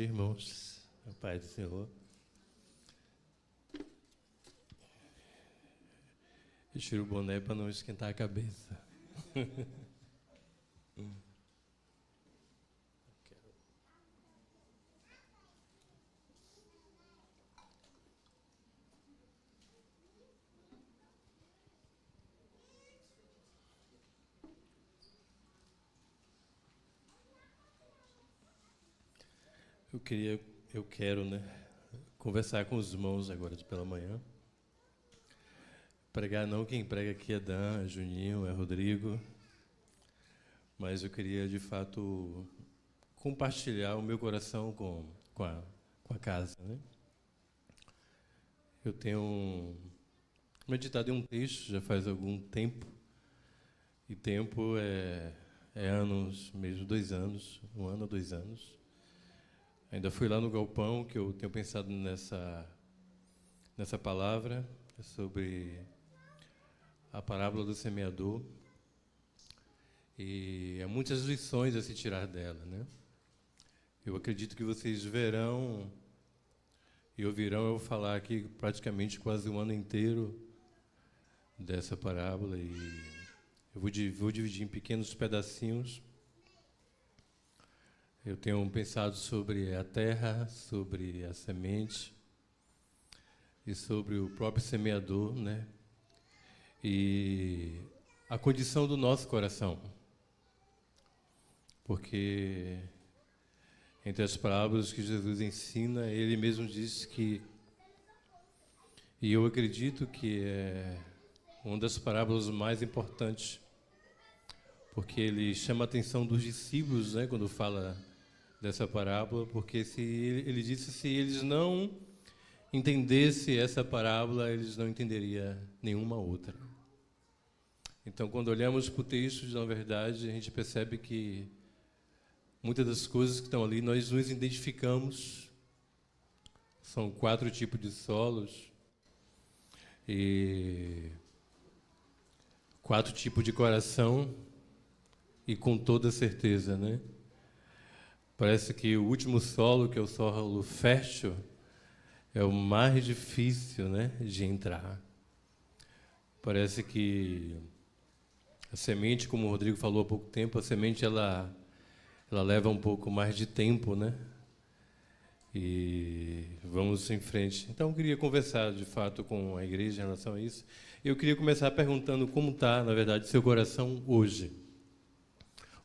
Irmãos, a paz do Senhor. Eu tiro o boné para não esquentar a cabeça. Eu quero, conversar com os irmãos agora de pela manhã. Pregar não, quem prega aqui é Dan, é Juninho, é Rodrigo. Mas eu queria, de fato, compartilhar o meu coração com a casa, né? Eu tenho meditado em um texto já faz algum tempo. E tempo é anos, mesmo 2 anos, 1 ano ou 2 anos. Ainda fui lá no galpão que eu tenho pensado nessa palavra, sobre a parábola do semeador. E há muitas lições a se tirar dela, né? Eu acredito que vocês verão e ouvirão eu falar aqui praticamente quase 1 ano inteiro dessa parábola. E eu vou dividir em pequenos pedacinhos. Eu tenho pensado sobre a terra, sobre a semente e sobre o próprio semeador, né? E a condição do nosso coração. Porque entre as parábolas que Jesus ensina, ele mesmo diz que, e eu acredito que é uma das parábolas mais importantes, porque ele chama a atenção dos discípulos, né, quando fala dessa parábola, porque ele disse se eles não entendessem essa parábola, eles não entenderiam nenhuma outra. Então, quando olhamos para o texto, na verdade, a gente percebe que muitas das coisas que estão ali, nós nos identificamos. São 4 tipos de solos e 4 tipos de coração, e com toda certeza, né? Parece que o último solo, que é o solo fértil, é o mais difícil, né, de entrar. Parece que a semente, como o Rodrigo falou há pouco tempo, a semente ela leva um pouco mais de tempo, né? E vamos em frente. Então, eu queria conversar, de fato, com a igreja em relação a isso. Eu queria começar perguntando como está, na verdade, seu coração hoje.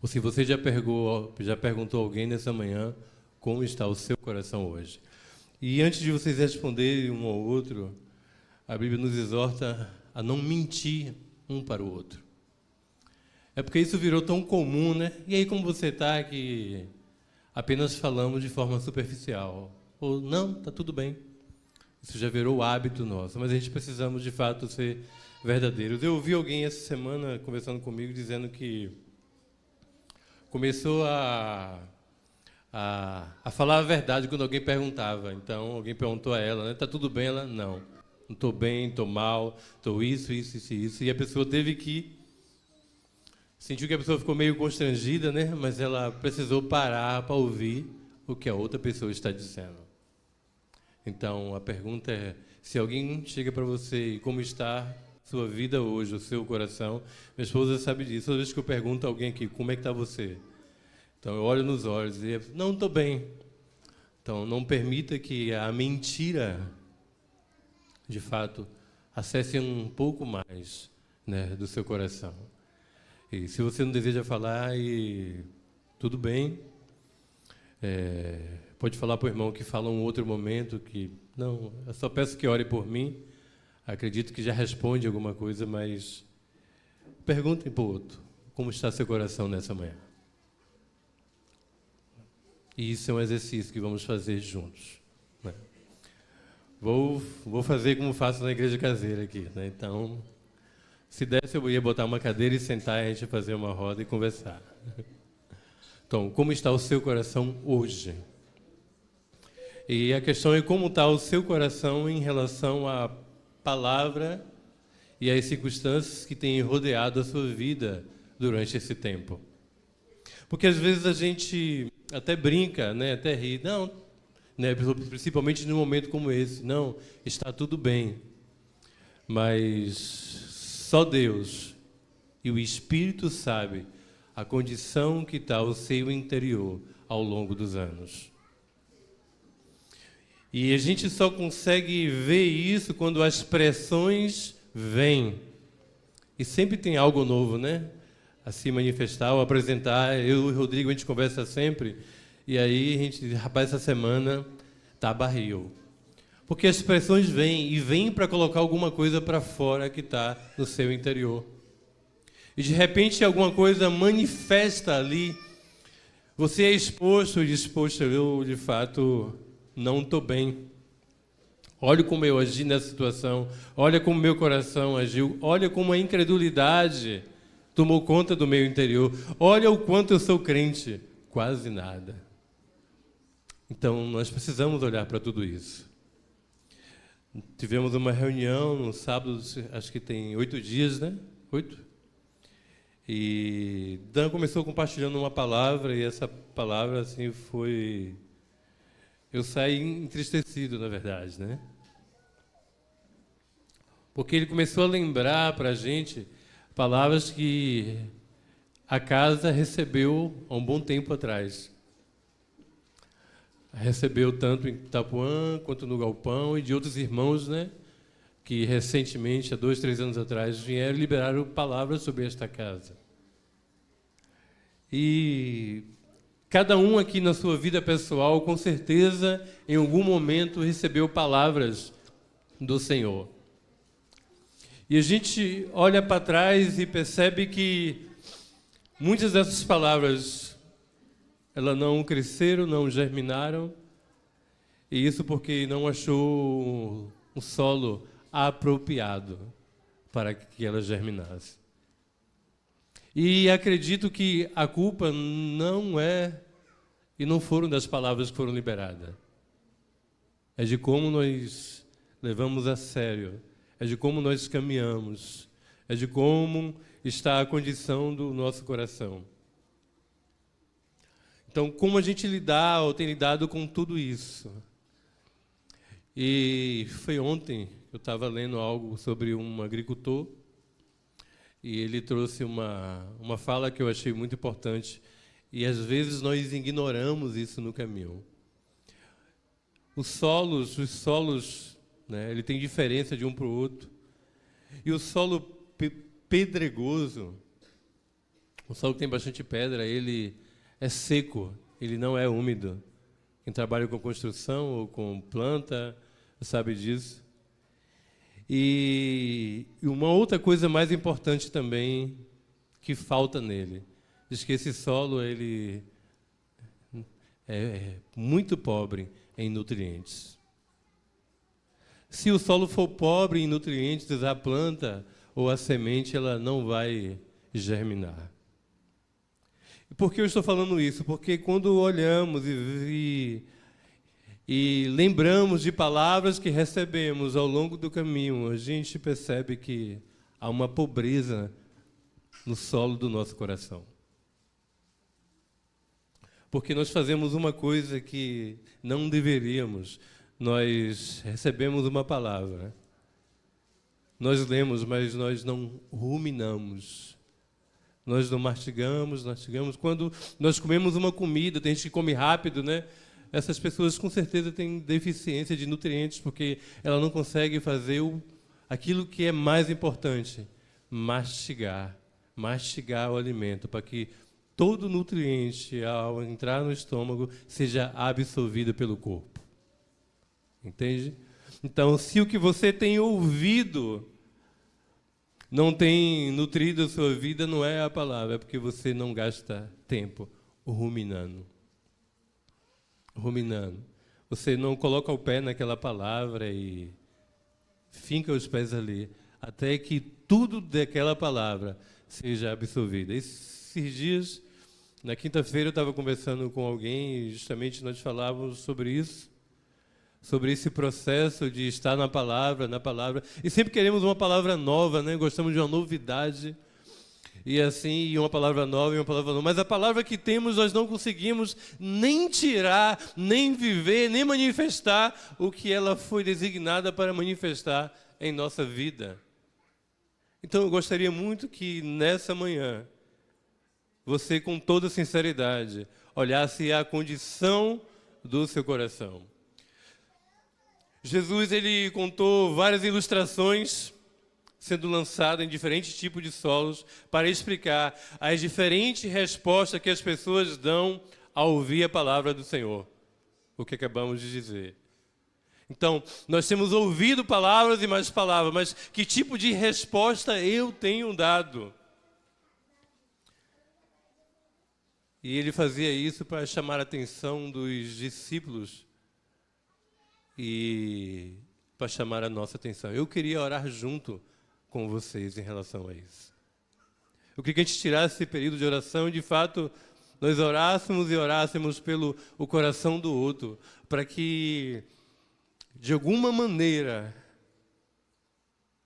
Ou se você já perguntou a alguém nessa manhã como está o seu coração hoje. E antes de vocês responderem um ao outro, a Bíblia nos exorta a não mentir um para o outro. É porque isso virou tão comum, né? E aí, como você está, que apenas falamos de forma superficial. Ou, não, está tudo bem. Isso já virou hábito nosso, mas a gente precisamos, de fato, ser verdadeiros. Eu ouvi alguém essa semana conversando comigo, dizendo que começou a falar a verdade quando alguém perguntava. Então, alguém perguntou a ela, né? Está tudo bem? Ela, não estou bem, estou mal, estou isso. E a pessoa teve que... Sentiu que a pessoa ficou meio constrangida, né? Mas ela precisou parar para ouvir o que a outra pessoa está dizendo. Então, a pergunta é, se alguém chega para você e como está sua vida hoje, o seu coração. Minha esposa sabe disso. Toda vez que eu pergunto a alguém aqui, como é que está você? Então, eu olho nos olhos e não, estou bem. Então, não permita que a mentira, de fato, acesse um pouco mais, né, do seu coração. E se você não deseja falar, tudo bem. Pode falar para o irmão que fala um outro momento, que não, eu só peço que ore por mim. Acredito que já responde alguma coisa, mas perguntem para o outro, como está seu coração nessa manhã? E isso é um exercício que vamos fazer juntos, né? Vou fazer como faço na igreja caseira aqui, né? Então, se desse, eu ia botar uma cadeira e sentar e a gente fazer uma roda e conversar. Então, como está o seu coração hoje? E a questão é como está o seu coração em relação à palavra e às circunstâncias que têm rodeado a sua vida durante esse tempo. Porque às vezes a gente até brinca, né? Até ri. Não, né? Principalmente num momento como esse. Não, está tudo bem. Mas só Deus e o Espírito sabe a condição que está o seu interior ao longo dos anos. E a gente só consegue ver isso quando as pressões vêm. E sempre tem algo novo, né? A se manifestar ou apresentar. Eu e o Rodrigo, a gente conversa sempre. E aí a gente, rapaz, essa semana tá barril. Porque as pressões vêm, e vêm para colocar alguma coisa para fora que está no seu interior. E de repente alguma coisa manifesta ali. Você é exposto e diz, poxa, eu de fato não estou bem. Olha como eu agi nessa situação. Olha como meu coração agiu. Olha como a incredulidade tomou conta do meu interior. Olha o quanto eu sou crente. Quase nada. Então, nós precisamos olhar para tudo isso. Tivemos uma reunião no sábado, acho que tem 8 dias, né? 8? E Dan começou compartilhando uma palavra, e essa palavra, assim, foi... Eu saí entristecido, na verdade, né? Porque ele começou a lembrar para a gente palavras que a casa recebeu há um bom tempo atrás. Recebeu tanto em Itapuã quanto no Galpão e de outros irmãos, né, que recentemente, há 2, 3 anos atrás, vieram e liberaram palavras sobre esta casa. E cada um aqui na sua vida pessoal, com certeza, em algum momento recebeu palavras do Senhor. E a gente olha para trás e percebe que muitas dessas palavras elas não cresceram, não germinaram, e isso porque não achou um solo apropriado para que ela germinasse. E acredito que a culpa não é, e não foram das palavras que foram liberadas. É de como nós levamos a sério, é de como nós caminhamos, é de como está a condição do nosso coração. Então, como a gente lidar ou tem lidado com tudo isso? E foi ontem, eu estava lendo algo sobre um agricultor, e ele trouxe uma fala que eu achei muito importante, e às vezes nós ignoramos isso no caminho. Os solos, né, ele tem diferença de um para o outro. E o solo pedregoso, o solo que tem bastante pedra, ele é seco, ele não é úmido. Quem trabalha com construção ou com planta sabe disso. E uma outra coisa mais importante também que falta nele, diz que esse solo ele é muito pobre em nutrientes. Se o solo for pobre em nutrientes, a planta ou a semente ela não vai germinar. Por que eu estou falando isso? Porque quando olhamos e lembramos de palavras que recebemos ao longo do caminho, a gente percebe que há uma pobreza no solo do nosso coração. Porque nós fazemos uma coisa que não deveríamos. Nós recebemos uma palavra, nós lemos, mas nós não ruminamos. Nós não mastigamos. Quando nós comemos uma comida, tem gente que come rápido, né? Essas pessoas com certeza têm deficiência de nutrientes, porque ela não consegue fazer aquilo que é mais importante, mastigar o alimento, para que todo nutriente, ao entrar no estômago, seja absorvido pelo corpo. Entende? Então, se o que você tem ouvido não tem nutrido a sua vida, não é a palavra, é porque você não gasta tempo ruminando. Você não coloca o pé naquela palavra e finca os pés ali, até que tudo daquela palavra seja absorvido. Esses dias, na quinta-feira, eu estava conversando com alguém e justamente nós falávamos sobre isso, sobre esse processo de estar na palavra, e sempre queremos uma palavra nova, né? Gostamos de uma novidade. E assim, e uma palavra nova, e uma palavra nova. Mas a palavra que temos, nós não conseguimos nem tirar, nem viver, nem manifestar o que ela foi designada para manifestar em nossa vida. Então eu gostaria muito que nessa manhã, você com toda sinceridade, olhasse a condição do seu coração. Jesus, ele contou várias ilustrações sendo lançadas em diferentes tipos de solos para explicar as diferentes respostas que as pessoas dão ao ouvir a palavra do Senhor, o que acabamos de dizer. Então, nós temos ouvido palavras e mais palavras, mas que tipo de resposta eu tenho dado? E ele fazia isso para chamar a atenção dos discípulos e para chamar a nossa atenção. Eu queria orar junto com vocês em relação a isso. Eu queria que a gente tirasse esse período de oração e, de fato, nós orássemos e orássemos pelo o coração do outro, para que, de alguma maneira,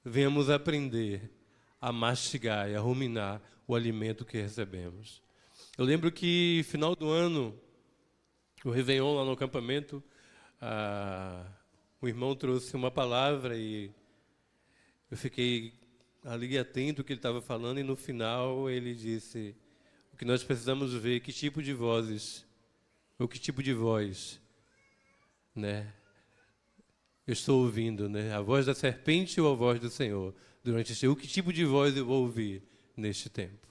venhamos aprender a mastigar e a ruminar o alimento que recebemos. Eu lembro que, final do ano, o Réveillon lá no acampamento, o irmão trouxe uma palavra e eu fiquei ali atento ao que ele estava falando, e no final ele disse: o que nós precisamos ver, que tipo de vozes, ou que tipo de voz, né, eu estou ouvindo, né? A voz da serpente ou a voz do Senhor? Durante este, o que tipo de voz eu vou ouvir neste tempo?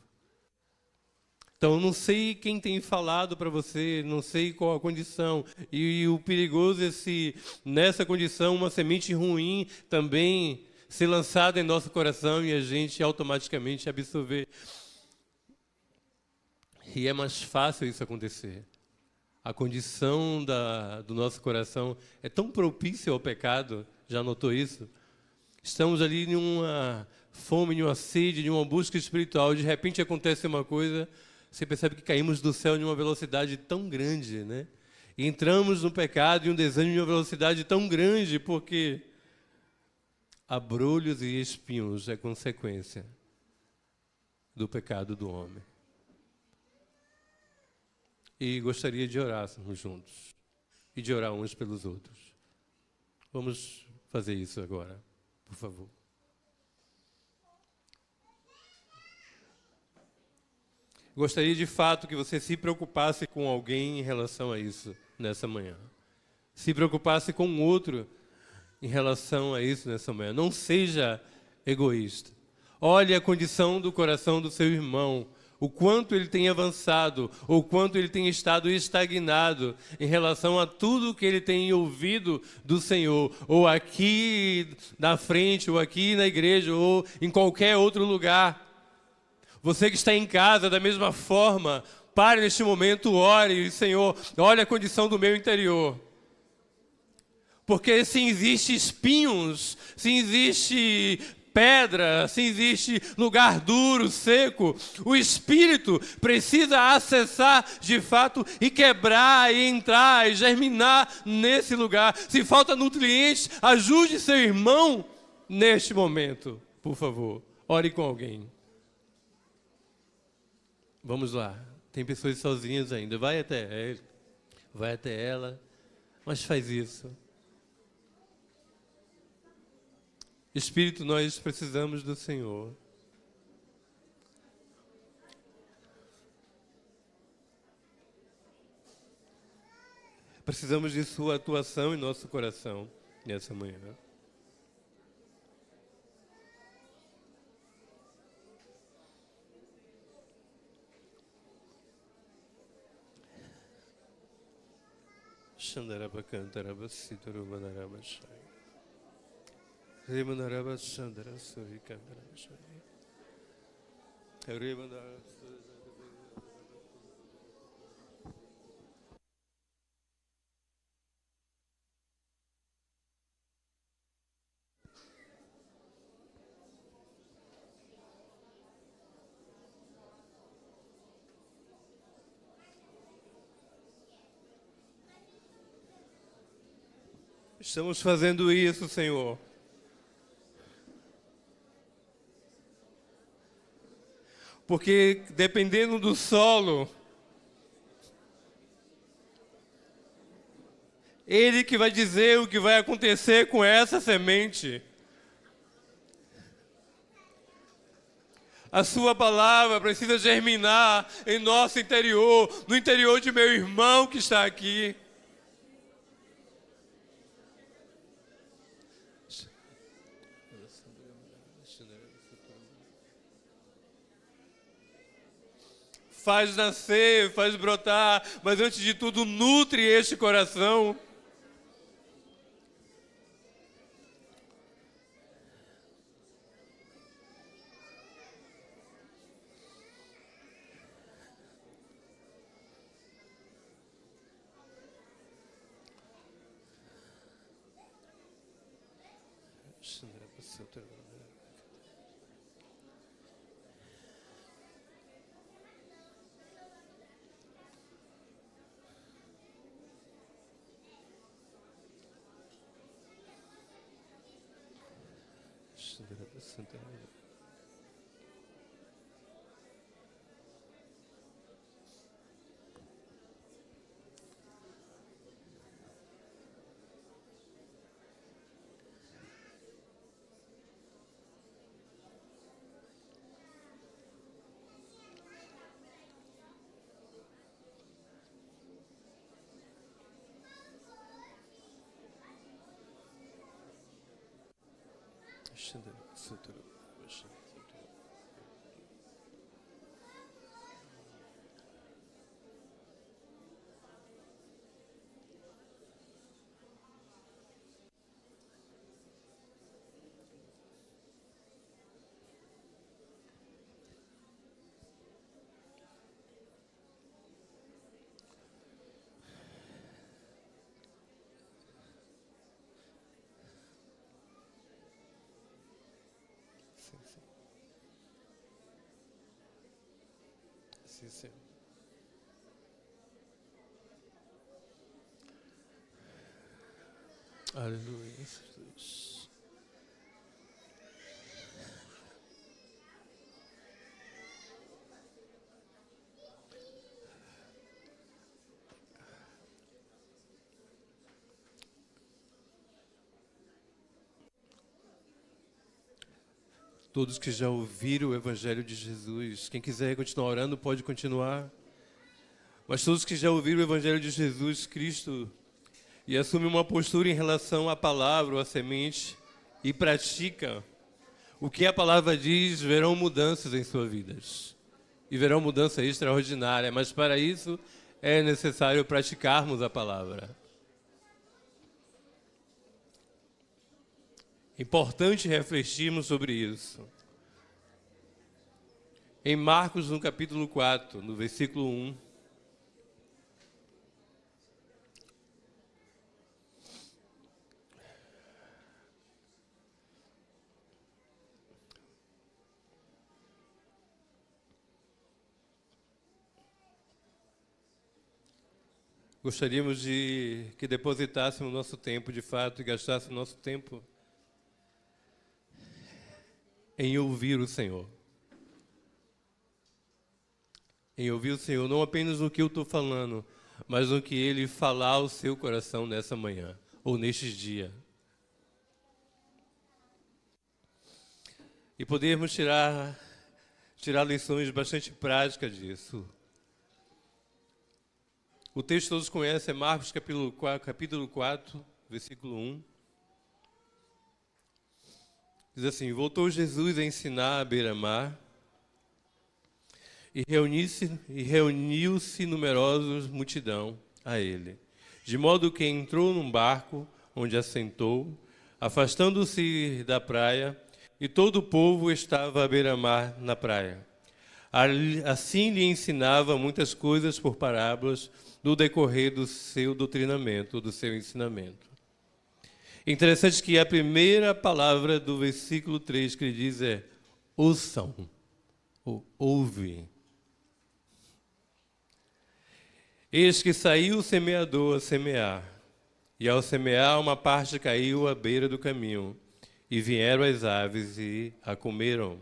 Então, eu não sei quem tem falado para você, não sei qual a condição. E o perigoso é se, nessa condição, uma semente ruim também ser lançada em nosso coração e a gente automaticamente absorver. E é mais fácil isso acontecer. A condição do nosso coração é tão propícia ao pecado, já notou isso? Estamos ali em uma fome, em uma sede, em uma busca espiritual, de repente acontece uma coisa, você percebe que caímos do céu em uma velocidade tão grande, né? E entramos no pecado e um desânimo em uma velocidade tão grande, porque abrolhos e espinhos é consequência do pecado do homem. E gostaria de orarmos juntos e de orar uns pelos outros. Vamos fazer isso agora, por favor. Gostaria de fato que você se preocupasse com alguém em relação a isso nessa manhã. Se preocupasse com o outro em relação a isso nessa manhã. Não seja egoísta. Olhe a condição do coração do seu irmão, o quanto ele tem avançado, ou quanto ele tem estado estagnado em relação a tudo que ele tem ouvido do Senhor, ou aqui na frente, ou aqui na igreja, ou em qualquer outro lugar. Você que está em casa, da mesma forma, pare neste momento, ore, Senhor, olha a condição do meu interior. Porque se existe espinhos, se existe pedra, se existe lugar duro, seco, o Espírito precisa acessar de fato e quebrar, e entrar, e germinar nesse lugar. Se falta nutrientes, ajude seu irmão neste momento, por favor. Ore com alguém. Vamos lá. Tem pessoas sozinhas ainda. Vai até ele, vai até ela, mas faz isso. Espírito, nós precisamos do Senhor. Precisamos de sua atuação em nosso coração nessa manhã. Xandaraba cantaraba situruba naraba shai. Remandaraba xandara suri cantaraba shai. Remandaraba. Estamos fazendo isso, Senhor. Porque dependendo do solo, Ele que vai dizer o que vai acontecer com essa semente. A sua palavra precisa germinar em nosso interior, no interior de meu irmão que está aqui. Faz nascer, faz brotar, mas antes de tudo nutre este coração. Sim, Senhor. Aleluia, Jesus. Todos que já ouviram o Evangelho de Jesus, quem quiser continuar orando pode continuar. Mas todos que já ouviram o Evangelho de Jesus Cristo e assumem uma postura em relação à palavra ou à semente e praticam o que a palavra diz, verão mudanças em suas vidas. E verão mudança extraordinária, mas para isso é necessário praticarmos a palavra. Importante refletirmos sobre isso. Em Marcos, no capítulo 4, no versículo 1, gostaríamos de que depositássemos nosso tempo, de fato, e gastássemos nosso tempo em ouvir o Senhor. Em ouvir o Senhor, não apenas no que eu estou falando, mas no que Ele falar ao seu coração nessa manhã, ou nestes dias. E podermos tirar lições bastante práticas disso. O texto que todos conhecem é Marcos capítulo 4, versículo 1. Diz assim: voltou Jesus a ensinar à beira-mar, e reuniu-se numerosa multidão a ele, de modo que entrou num barco, onde assentou, afastando-se da praia, e todo o povo estava à beira-mar na praia. Assim lhe ensinava muitas coisas por parábolas, no decorrer do seu doutrinamento, do seu ensinamento. Interessante que a primeira palavra do versículo 3 que ele diz é ouçam, ou ouve. Eis que saiu o semeador a semear, e ao semear uma parte caiu à beira do caminho, e vieram as aves e a comeram.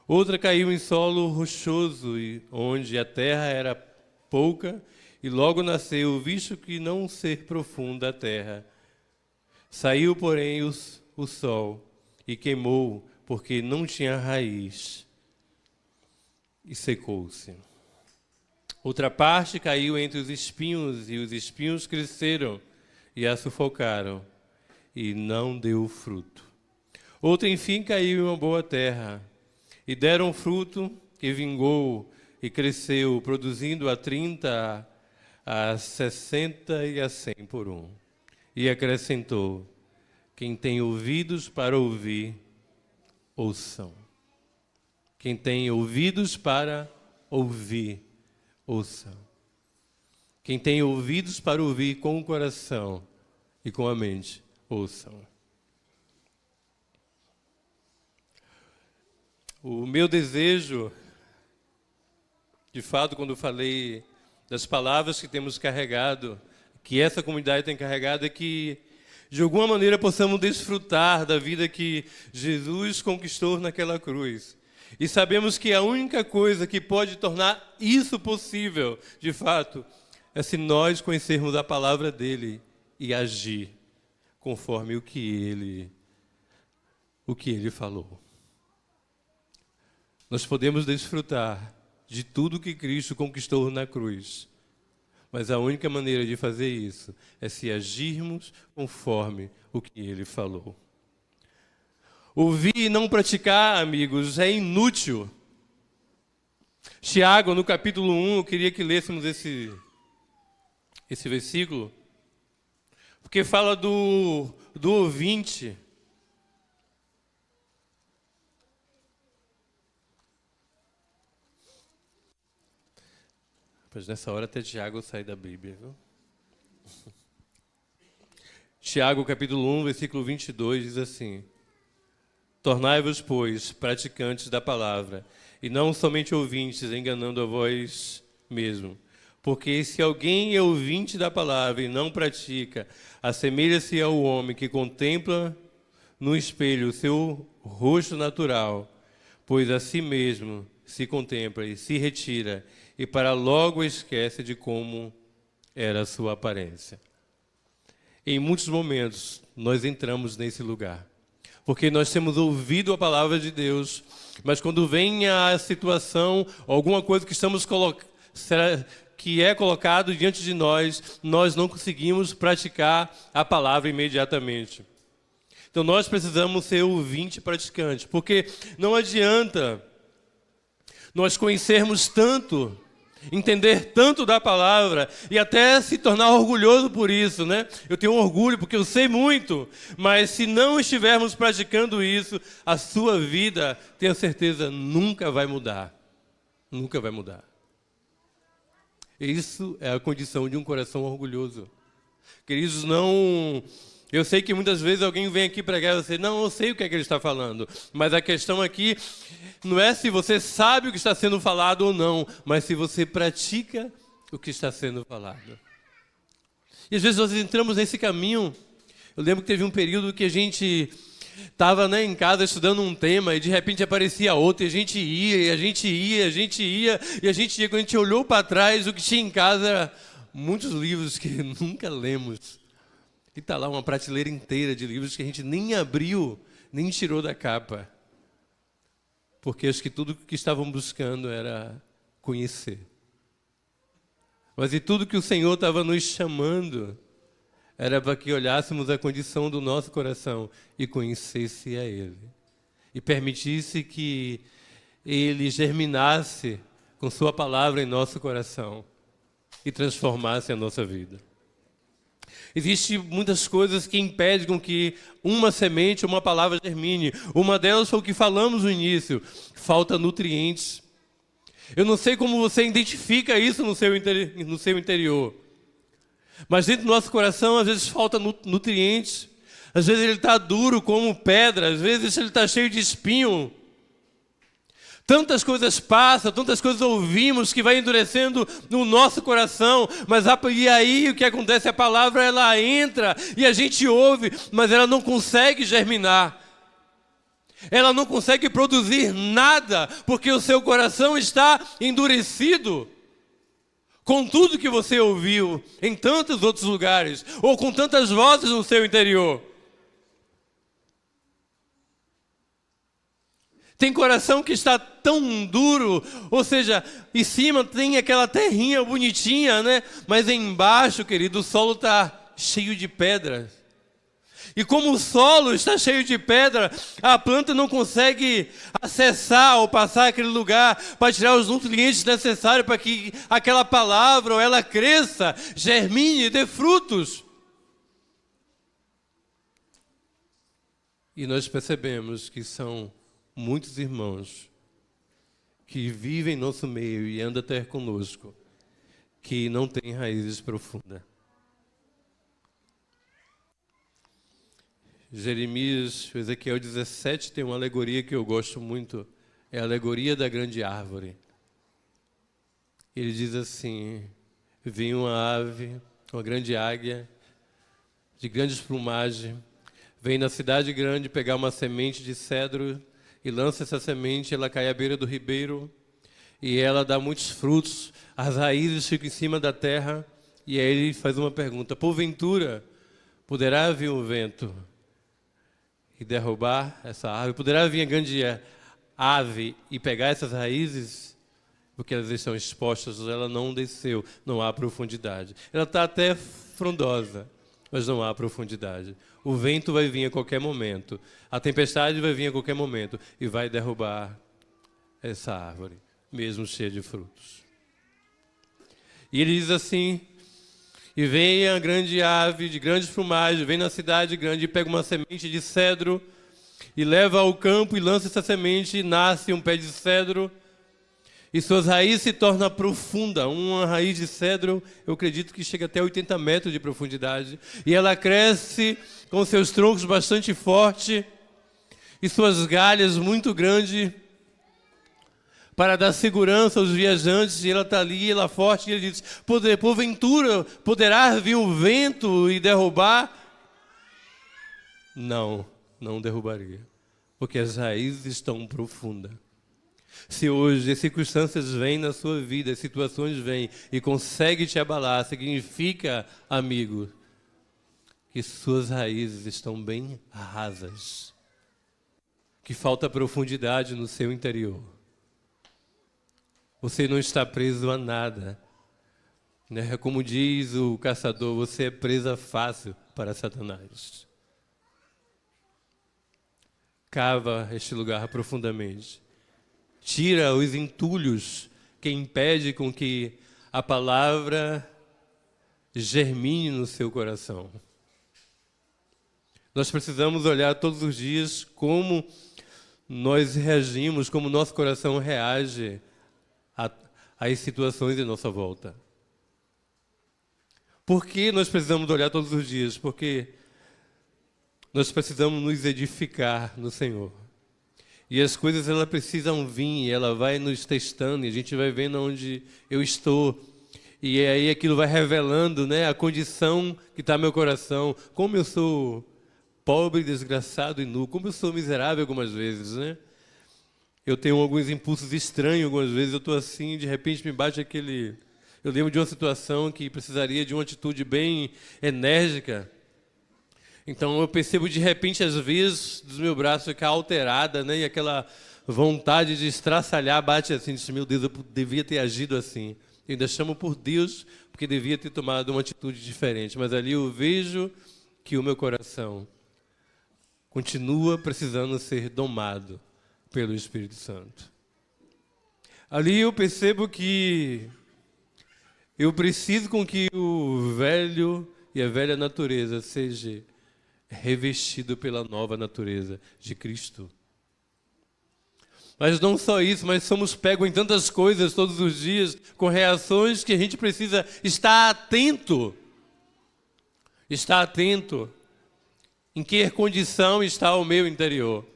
Outra caiu em solo rochoso, onde a terra era pouca, e logo nasceu, visto que não ser profunda a terra. Saiu, porém, o sol, e queimou, porque não tinha raiz, e secou-se. Outra parte caiu entre os espinhos, e os espinhos cresceram, e a sufocaram, e não deu fruto. Outra, enfim, caiu em uma boa terra, e deram fruto, que vingou e cresceu, produzindo a 30, a 60 e a 100 por um. E acrescentou: quem tem ouvidos para ouvir, ouçam. Quem tem ouvidos para ouvir, ouçam. Quem tem ouvidos para ouvir com o coração e com a mente, ouçam. O meu desejo, de fato, quando eu falei das palavras que temos carregado, que essa comunidade tem carregado, é que, de alguma maneira, possamos desfrutar da vida que Jesus conquistou naquela cruz. E sabemos que a única coisa que pode tornar isso possível, de fato, é se nós conhecermos a palavra dele e agir conforme o que ele falou. Nós podemos desfrutar de tudo que Cristo conquistou na cruz, mas a única maneira de fazer isso é se agirmos conforme o que ele falou. Ouvir e não praticar, amigos, é inútil. Tiago, no capítulo 1, eu queria que lêssemos esse versículo, porque fala do ouvinte. Pois nessa hora até Tiago sai da Bíblia, viu? Tiago, capítulo 1, versículo 22, diz assim: tornai-vos, pois, praticantes da palavra, e não somente ouvintes, enganando a vós mesmo. Porque se alguém é ouvinte da palavra e não pratica, assemelha-se ao homem que contempla no espelho o seu rosto natural, pois a si mesmo se contempla e se retira, e para logo esquece de como era a sua aparência. Em muitos momentos, nós entramos nesse lugar, porque nós temos ouvido a palavra de Deus, mas quando vem a situação, alguma coisa que estamos que é colocado diante de nós, nós não conseguimos praticar a palavra imediatamente. Então nós precisamos ser ouvinte praticante, porque não adianta nós conhecermos tanto, entender tanto da palavra e até se tornar orgulhoso por isso, né? Eu tenho orgulho porque eu sei muito, mas se não estivermos praticando isso, a sua vida, tenha certeza, nunca vai mudar. Nunca vai mudar. Isso é a condição de um coração orgulhoso. Queridos, não... Eu sei que muitas vezes alguém vem aqui pregar e você, não, eu sei o que é que ele está falando, mas a questão aqui não é se você sabe o que está sendo falado ou não, mas se você pratica o que está sendo falado. E às vezes nós entramos nesse caminho. Eu lembro que teve um período que a gente estava, né, em casa estudando um tema e de repente aparecia outro, e a gente ia, e a gente ia, e a gente ia. Quando a gente olhou para trás, o que tinha em casa era muitos livros que nunca lemos. E está lá uma prateleira inteira de livros que a gente nem abriu, nem tirou da capa. Porque acho que tudo que estavam buscando era conhecer. Mas e tudo que o Senhor estava nos chamando era para que olhássemos a condição do nosso coração e conhecesse a Ele. E permitisse que Ele germinasse com Sua palavra em nosso coração e transformasse a nossa vida. Existem muitas coisas que impedem com que uma semente ou uma palavra germine. Uma delas foi o que falamos no início: falta nutrientes. Eu não sei como você identifica isso no seu interior, mas dentro do nosso coração às vezes falta nutrientes. Às vezes ele está duro como pedra, às vezes ele está cheio de espinho. Tantas coisas passam, tantas coisas ouvimos que vai endurecendo no nosso coração, mas e aí o que acontece? A palavra ela entra e a gente ouve, mas ela não consegue germinar. Ela não consegue produzir nada, porque o seu coração está endurecido com tudo que você ouviu em tantos outros lugares, ou com tantas vozes no seu interior. Tem coração que está tão duro, ou seja, em cima tem aquela terrinha bonitinha, né? Mas embaixo, querido, o solo está cheio de pedras. E como o solo está cheio de pedra, a planta não consegue acessar ou passar aquele lugar para tirar os nutrientes necessários para que aquela palavra ou ela cresça, germine, dê frutos. E nós percebemos que são muitos irmãos que vivem em nosso meio e andam até conosco, que não têm raízes profundas. Jeremias, Ezequiel 17 tem uma alegoria que eu gosto muito, é a alegoria da grande árvore. Ele diz assim: vinha uma ave, uma grande águia, de grande plumagem, vem na cidade grande pegar uma semente de cedro e lança essa semente, ela cai à beira do ribeiro e ela dá muitos frutos, as raízes ficam em cima da terra. E aí ele faz uma pergunta: porventura poderá vir um vento e derrubar essa árvore? Poderá vir a grande ave e pegar essas raízes? Porque elas estão expostas, ela não desceu, não há profundidade. Ela está até frondosa, mas não há profundidade. O vento vai vir a qualquer momento, a tempestade vai vir a qualquer momento e vai derrubar essa árvore, mesmo cheia de frutos. E ele diz assim: e vem a grande ave de grande plumagem, vem na cidade grande e pega uma semente de cedro e leva ao campo e lança essa semente, e nasce um pé de cedro e suas raízes se tornam profundas. Uma raiz de cedro, eu acredito que chega até 80 metros de profundidade, e ela cresce com seus troncos bastante fortes e suas galhas muito grandes para dar segurança aos viajantes. E ela está ali, ela é forte, e ele diz: porventura poderá vir um vento e derrubar? Não, não derrubaria, porque as raízes estão profundas. Se hoje as circunstâncias vêm na sua vida, as situações vêm e conseguem te abalar, significa, amigo, que suas raízes estão bem rasas, que falta profundidade no seu interior. Você não está preso a nada, né? Como diz o caçador, você é presa fácil para Satanás. Cava este lugar profundamente. Tira os entulhos que impedem com que a palavra germine no seu coração. Nós precisamos olhar todos os dias como nós reagimos, como nosso coração reage às situações em nossa volta. Por que nós precisamos olhar todos os dias? Porque nós precisamos nos edificar no Senhor. E as coisas, elas precisam vir, ela vai nos testando, e a gente vai vendo onde eu estou. E aí aquilo vai revelando, né, a condição que está no meu coração. Como eu sou pobre, desgraçado e nu. Como eu sou miserável algumas vezes, né? Eu tenho alguns impulsos estranhos algumas vezes. Eu estou assim, de repente me bate aquele... Eu lembro de uma situação que precisaria de uma atitude bem enérgica. Então eu percebo de repente, às vezes, dos meus braços ficar alterada, né? E aquela vontade de estraçalhar bate assim, diz: meu Deus, eu devia ter agido assim. Eu ainda chamo por Deus, porque devia ter tomado uma atitude diferente. Mas ali eu vejo que o meu coração continua precisando ser domado pelo Espírito Santo. Ali eu percebo que eu preciso com que o velho e a velha natureza seja revestido pela nova natureza de Cristo. Mas não só isso, mas somos pegos em tantas coisas todos os dias, com reações que a gente precisa estar atento. Estar atento em que condição está o meu interior.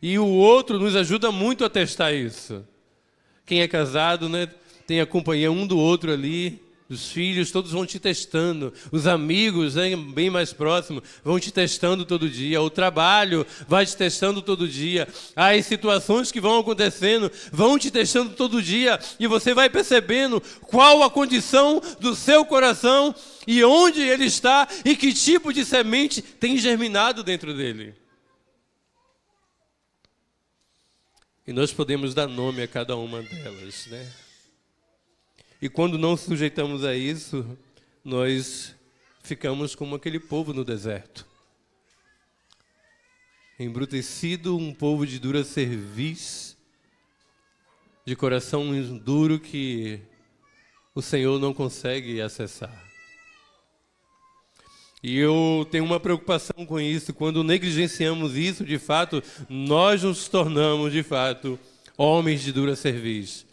E o outro nos ajuda muito a testar isso. Quem é casado, né, tem a companhia um do outro ali, Os filhos, todos vão te testando. Os amigos, né, bem mais próximos, vão te testando todo dia. O trabalho vai te testando todo dia. As situações que vão acontecendo vão te testando todo dia. E você vai percebendo qual a condição do seu coração e onde ele está e que tipo de semente tem germinado dentro dele. E nós podemos dar nome a cada uma delas, né? E quando não sujeitamos a isso, nós ficamos como aquele povo no deserto. Embrutecido, um povo de dura cerviz, de coração duro que o Senhor não consegue acessar. E eu tenho uma preocupação com isso. Quando negligenciamos isso, de fato, nós nos tornamos, de fato, homens de dura cerviz.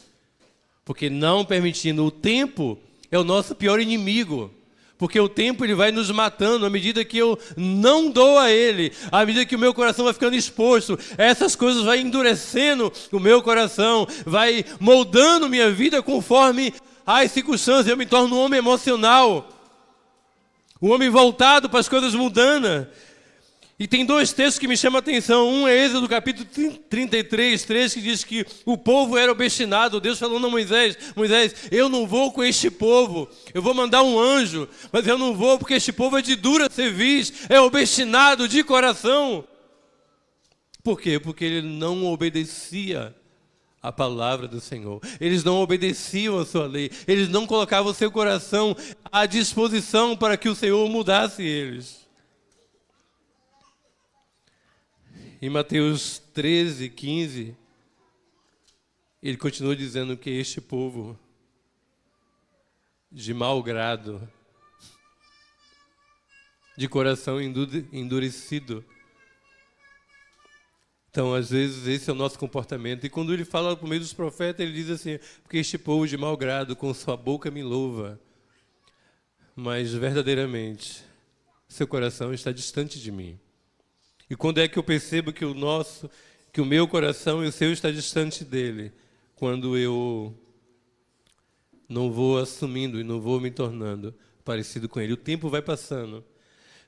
Porque não permitindo, o tempo é o nosso pior inimigo. Porque o tempo ele vai nos matando à medida que eu não dou a ele, à medida que o meu coração vai ficando exposto. Essas coisas vão endurecendo o meu coração, vai moldando minha vida conforme as circunstâncias. Eu me torno um homem emocional, um homem voltado para as coisas mundanas. E tem dois textos que me chamam a atenção. Um é Êxodo capítulo 33, 3, que diz que o povo era obstinado. Deus falando a Moisés: Moisés, eu não vou com este povo. Eu vou mandar um anjo, mas eu não vou porque este povo é de dura cerviz, é obstinado de coração. Por quê? Porque ele não obedecia a palavra do Senhor. Eles não obedeciam a sua lei. Eles não colocavam o seu coração à disposição para que o Senhor mudasse eles. Em Mateus 13, 15, ele continua dizendo que este povo de mau grado, de coração endurecido. Então, às vezes, esse é o nosso comportamento. E quando ele fala por meio dos profetas, ele diz assim: porque este povo de mau grado, com sua boca me louva, mas verdadeiramente, seu coração está distante de mim. E quando é que eu percebo que o meu coração e o seu está distante dele? Quando eu não vou assumindo e não vou me tornando parecido com ele. O tempo vai passando.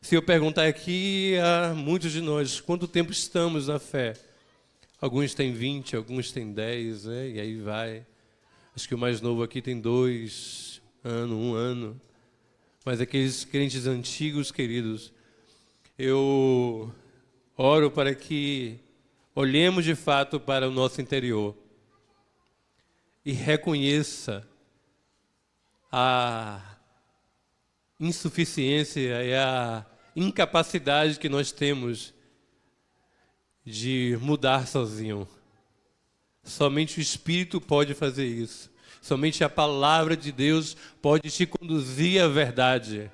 Se eu perguntar aqui a muitos de nós, quanto tempo estamos na fé? Alguns têm 20, alguns têm 10, né? E aí vai. Acho que o mais novo aqui tem 2 anos, 1 ano. Mas aqueles crentes antigos, queridos, eu oro para que olhemos de fato para o nosso interior e reconheça a insuficiência e a incapacidade que nós temos de mudar sozinho. Somente o Espírito pode fazer isso. Somente a palavra de Deus pode te conduzir à verdade.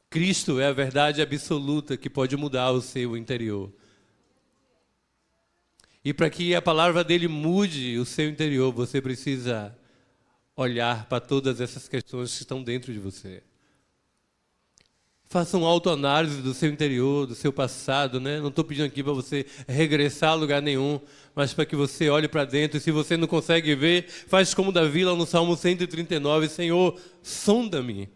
Cristo é a verdade absoluta que pode mudar o seu interior. E para que a palavra dele mude o seu interior, você precisa olhar para todas essas questões que estão dentro de você. Faça uma autoanálise do seu interior, do seu passado, né? Não estou pedindo aqui para você regressar a lugar nenhum, mas para que você olhe para dentro. E se você não consegue ver, faz como Davi lá no Salmo 139, Senhor, sonda-me.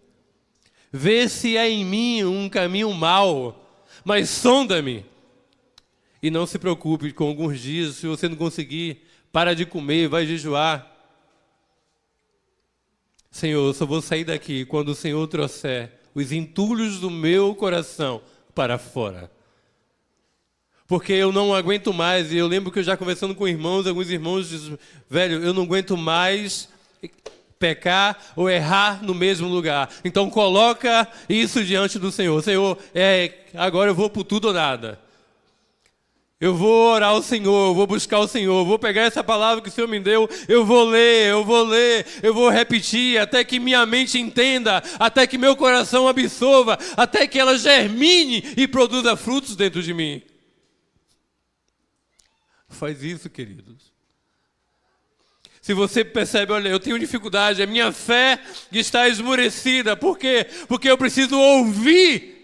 Vê se há em mim um caminho mau, mas sonda-me. E não se preocupe com alguns dias, se você não conseguir, para de comer, vai jejuar. Senhor, eu só vou sair daqui quando o Senhor trouxer os entulhos do meu coração para fora. Porque eu não aguento mais, e eu lembro que eu já conversando com irmãos, alguns irmãos dizem, velho, eu não aguento mais pecar ou errar no mesmo lugar. Então coloca isso diante do Senhor. Senhor, agora eu vou por tudo ou nada. Eu vou orar ao Senhor, eu vou buscar o Senhor, eu vou pegar essa palavra que o Senhor me deu, eu vou ler, eu vou repetir, até que minha mente entenda, até que meu coração absorva, até que ela germine e produza frutos dentro de mim. Faz isso, queridos. Se você percebe, olha, eu tenho dificuldade, a minha fé está esmorecida. Por quê? Porque eu preciso ouvir.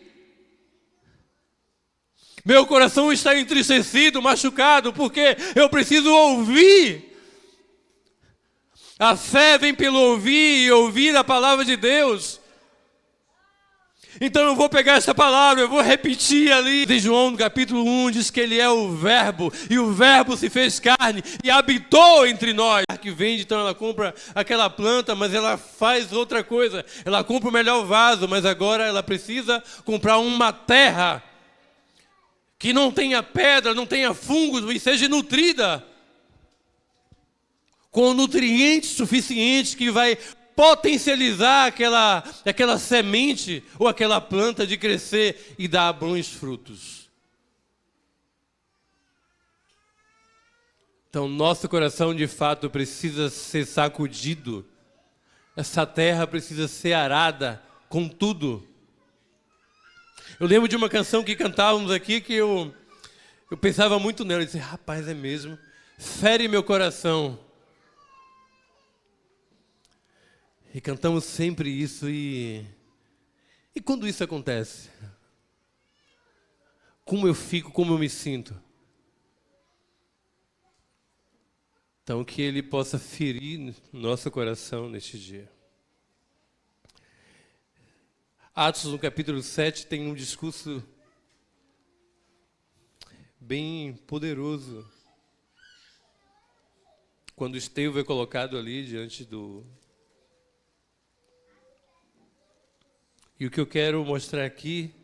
Meu coração está entristecido, machucado, porque eu preciso ouvir. A fé vem pelo ouvir e ouvir a palavra de Deus. Então eu vou pegar essa palavra, eu vou repetir ali. Em João, no capítulo 1, diz que ele é o verbo, e o verbo se fez carne e habitou entre nós. A que vende, então ela compra aquela planta, mas ela faz outra coisa. Ela compra o melhor vaso, mas agora ela precisa comprar uma terra que não tenha pedra, não tenha fungos e seja nutrida com nutrientes suficientes que vai potencializar aquela semente ou aquela planta de crescer e dar bons frutos. Então, nosso coração de fato precisa ser sacudido. Essa terra precisa ser arada com tudo. Eu lembro de uma canção que cantávamos aqui que eu pensava muito nela. Eu disse, rapaz, é mesmo? Fere meu coração. E cantamos sempre isso. E quando isso acontece? Como eu fico, como eu me sinto? Então, que Ele possa ferir nosso coração neste dia. Atos, no capítulo 7, tem um discurso bem poderoso. Quando Estevão é colocado ali diante do... E o que eu quero mostrar aqui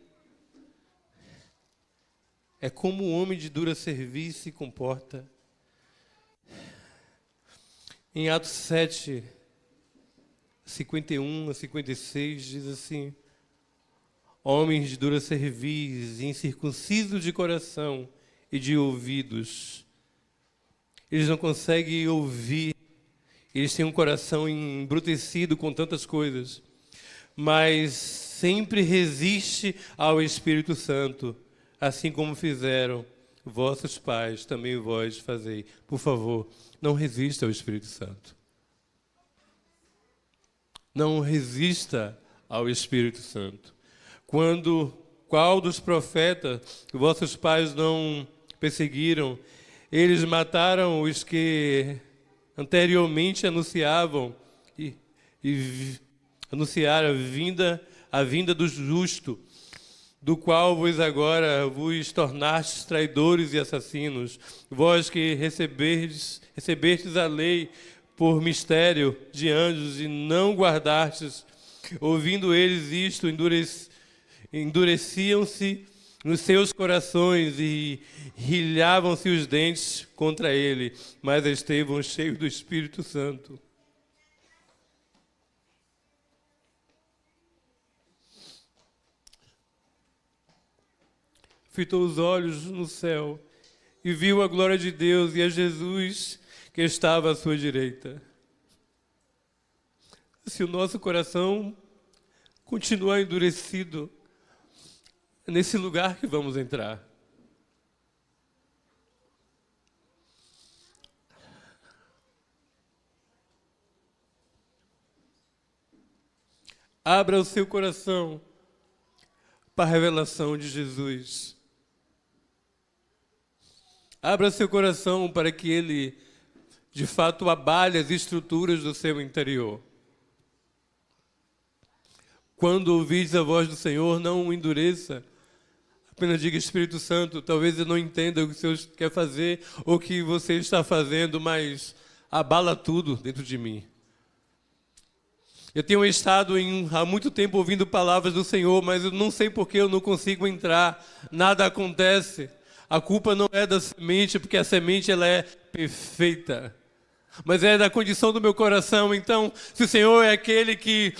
é como o homem de dura serviço se comporta. Em Atos 7, 51 a 56, diz assim: homens de dura cerviz, incircuncisos de coração e de ouvidos. Eles não conseguem ouvir, eles têm um coração embrutecido com tantas coisas, mas sempre resiste ao Espírito Santo, assim como fizeram vossos pais, também vós fazei. Por favor, não resista ao Espírito Santo. Não resista ao Espírito Santo. Qual dos profetas que vossos pais não perseguiram? Eles mataram os que anteriormente anunciavam e anunciaram a vinda do justo, do qual vos agora vos tornastes traidores e assassinos. Vós que recebestes a lei por mistério de anjos e não guardastes, ouvindo eles isto, endureciam-se nos seus corações e rilhavam-se os dentes contra ele, mas Estevão, cheio do Espírito Santo, fitou os olhos no céu e viu a glória de Deus e a Jesus que estava à sua direita. Se o nosso coração continuar endurecido, é nesse lugar que vamos entrar. Abra o seu coração para a revelação de Jesus. Abra seu coração para que Ele, de fato, abale as estruturas do seu interior. Quando ouvis a voz do Senhor, não o endureça. Apenas diga, Espírito Santo, talvez eu não entenda o que o Senhor quer fazer ou o que você está fazendo, mas abala tudo dentro de mim. Eu tenho estado há muito tempo ouvindo palavras do Senhor, mas eu não sei por que eu não consigo entrar, nada acontece. A culpa não é da semente, porque a semente ela é perfeita, mas é da condição do meu coração. Então, se o Senhor é aquele que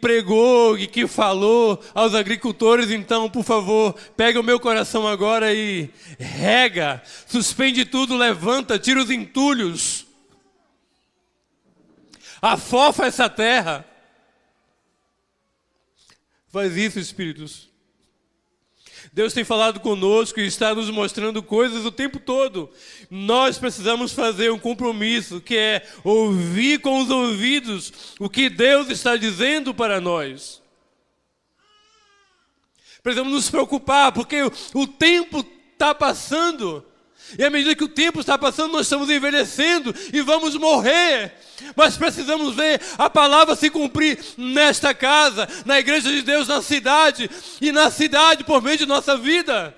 pregou e que falou aos agricultores, então, por favor, pega o meu coração agora e rega, suspende tudo, levanta, tira os entulhos, afofa essa terra. Faz isso, Espíritos. Deus tem falado conosco e está nos mostrando coisas o tempo todo. Nós precisamos fazer um compromisso, que é ouvir com os ouvidos o que Deus está dizendo para nós. Precisamos nos preocupar, porque o tempo está passando E à medida que o tempo está passando, nós estamos envelhecendo e vamos morrer. Mas precisamos ver a palavra se cumprir nesta casa, na igreja de Deus, na cidade, e na cidade por meio de nossa vida.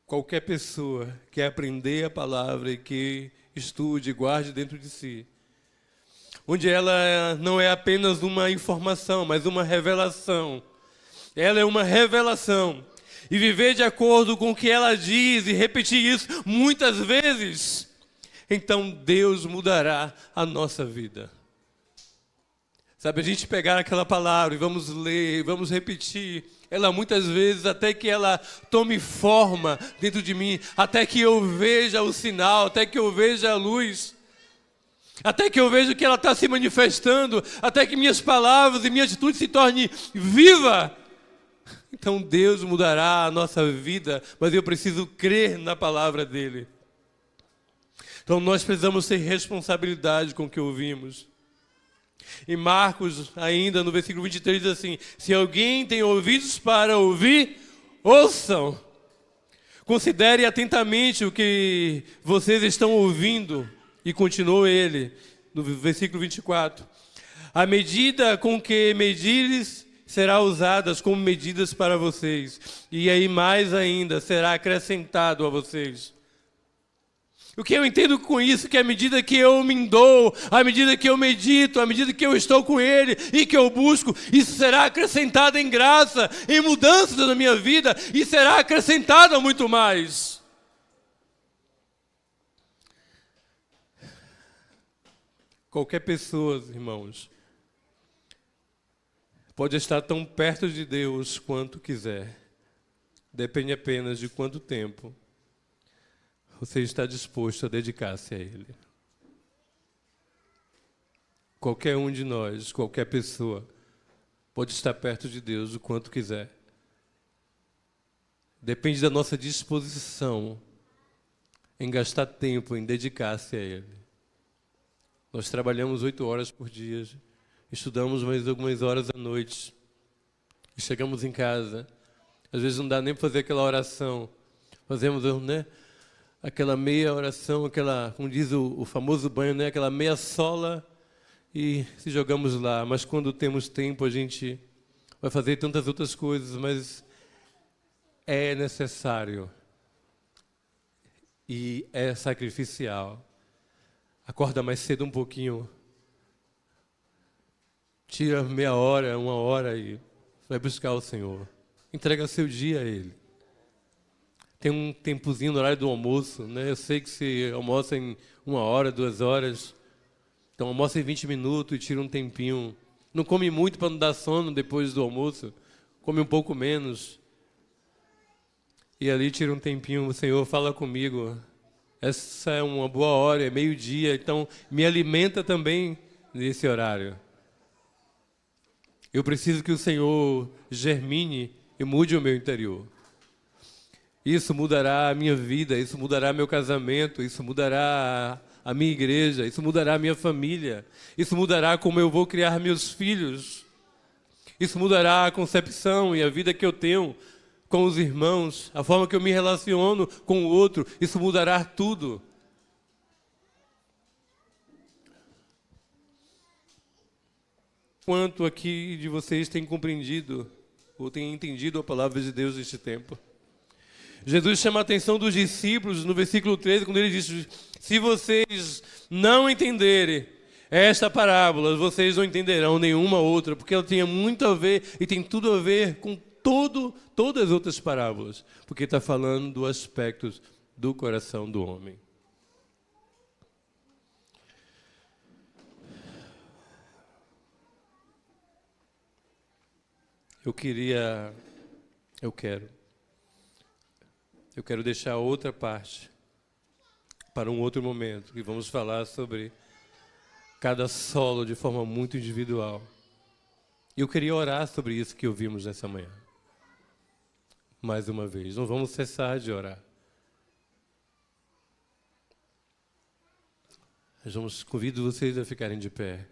Qualquer pessoa que aprender a palavra e que estude, guarde dentro de si, onde ela não é apenas uma informação, mas uma revelação. Ela é uma revelação. E viver de acordo com o que ela diz e repetir isso muitas vezes, então Deus mudará a nossa vida. Sabe, a gente pegar aquela palavra e vamos ler, vamos repetir ela muitas vezes até que ela tome forma dentro de mim, até que eu veja o sinal, até que eu veja a luz, até que eu veja que ela está se manifestando, até que minhas palavras e minha atitude se tornem viva. Então Deus mudará a nossa vida, mas eu preciso crer na palavra dele. Então nós precisamos ter responsabilidade com o que ouvimos. Em Marcos, ainda no versículo 23, diz assim: se alguém tem ouvidos para ouvir, ouçam. Considere atentamente o que vocês estão ouvindo. E continuou ele, no versículo 24. A medida com que medires será usadas como medidas para vocês. E aí mais ainda será acrescentado a vocês. O que eu entendo com isso, que à medida que eu me dou, à medida que eu medito, à medida que eu estou com Ele e que eu busco, isso será acrescentado em graça, em mudanças na minha vida, e será acrescentado a muito mais. Qualquer pessoa, irmãos, pode estar tão perto de Deus quanto quiser. Depende apenas de quanto tempo você está disposto a dedicar-se a Ele. Qualquer um de nós, qualquer pessoa, pode estar perto de Deus o quanto quiser. Depende da nossa disposição em gastar tempo, em dedicar-se a Ele. Nós trabalhamos 8 horas por dia, estudamos mais algumas horas à noite, e chegamos em casa. Às vezes não dá nem para fazer aquela oração. Fazemos, né? Aquela meia oração, aquela, como diz o famoso banho, né? Aquela meia sola, e se jogamos lá. Mas quando temos tempo, a gente vai fazer tantas outras coisas, mas é necessário e é sacrificial. Acorda mais cedo um pouquinho, tira meia hora, 1 hora e vai buscar o Senhor. Entrega seu dia a Ele. Tem um tempozinho no horário do almoço, né? Eu sei que você almoça em 1 hora, 2 horas. Então almoça em 20 minutos e tira um tempinho. Não come muito para não dar sono depois do almoço. Come um pouco menos. E ali tira um tempinho, o Senhor fala comigo. Essa é uma boa hora, é meio-dia, então me alimenta também nesse horário. Eu preciso que o Senhor germine e mude o meu interior. Isso mudará a minha vida, isso mudará meu casamento, isso mudará a minha igreja, isso mudará a minha família, isso mudará como eu vou criar meus filhos, isso mudará a concepção e a vida que eu tenho com os irmãos, a forma que eu me relaciono com o outro, isso mudará tudo. Quanto aqui de vocês têm compreendido ou têm entendido a palavra de Deus neste tempo? Jesus chama a atenção dos discípulos no versículo 13, quando ele diz: se vocês não entenderem esta parábola, vocês não entenderão nenhuma outra, porque ela tem muito a ver e tem tudo a ver com todas as outras parábolas, porque está falando do aspecto do coração do homem. Eu quero deixar outra parte para um outro momento, e vamos falar sobre cada solo de forma muito individual. E eu queria orar sobre isso que ouvimos nessa manhã. Mais uma vez, não vamos cessar de orar. Convido vocês a ficarem de pé.